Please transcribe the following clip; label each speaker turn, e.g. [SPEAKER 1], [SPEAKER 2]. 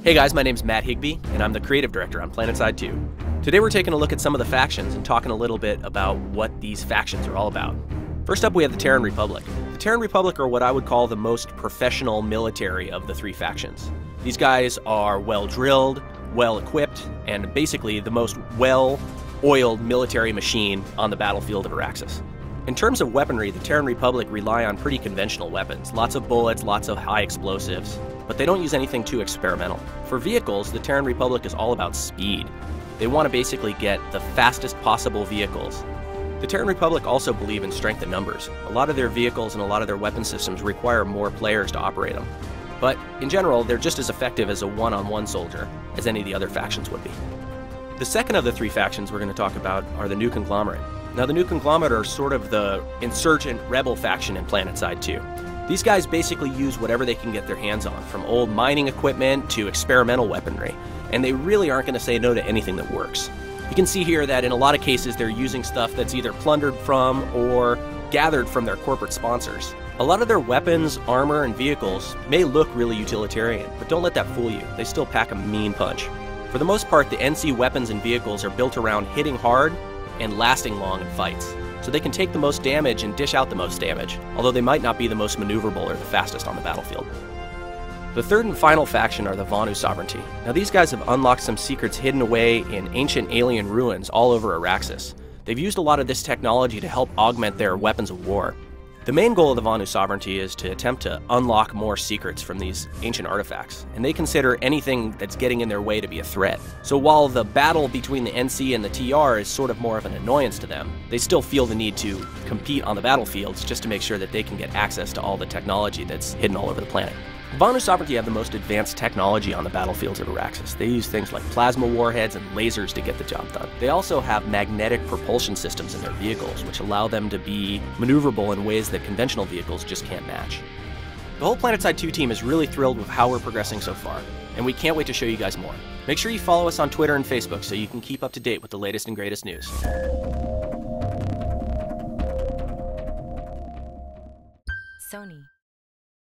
[SPEAKER 1] Hey guys, my name's Matt Higbee, and I'm the creative director on PlanetSide 2. Today we're taking a look at some of the factions and talking a little bit about what these factions are all about. First up, we have the Terran Republic. The Terran Republic are what I would call the most professional military of the three factions. These guys are well-drilled, well-equipped, and basically the most well-oiled military machine on the battlefield of Araxis. In terms of weaponry, the Terran Republic rely on pretty conventional weapons. Lots of bullets, lots of high explosives, but they don't use anything too experimental. For vehicles, the Terran Republic is all about speed. They want to basically get the fastest possible vehicles. The Terran Republic also believe in strength in numbers. A lot of their vehicles and a lot of their weapon systems require more players to operate them. But in general, they're just as effective as a one-on-one soldier as any of the other factions would be. The second of the three factions we're going to talk about are the New Conglomerate. Now, the New Conglomerate are sort of the insurgent rebel faction in PlanetSide 2. These guys basically use whatever they can get their hands on, from old mining equipment to experimental weaponry, and they really aren't going to say no to anything that works. You can see here that in a lot of cases they're using stuff that's either plundered from or gathered from their corporate sponsors. A lot of their weapons, armor, and vehicles may look really utilitarian, but don't let that fool you. They still pack a mean punch. For the most part, the NC weapons and vehicles are built around hitting hard and lasting long in fights, so they can take the most damage and dish out the most damage, although they might not be the most maneuverable or the fastest on the battlefield. The third and final faction are the Vanu Sovereignty. Now, these guys have unlocked some secrets hidden away in ancient alien ruins all over Araxis. They've used a lot of this technology to help augment their weapons of war. The main goal of the Vanu Sovereignty is to attempt to unlock more secrets from these ancient artifacts, and they consider anything that's getting in their way to be a threat. So while the battle between the NC and the TR is sort of more of an annoyance to them, they still feel the need to compete on the battlefields just to make sure that they can get access to all the technology that's hidden all over the planet. The Vanu Sovereignty have the most advanced technology on the battlefields of Araxis. They use things like plasma warheads and lasers to get the job done. They also have magnetic propulsion systems in their vehicles, which allow them to be maneuverable in ways that conventional vehicles just can't match. The whole PlanetSide 2 team is really thrilled with how we're progressing so far, and we can't wait to show you guys more. Make sure you follow us on Twitter and Facebook so you can keep up to date with the latest and greatest news.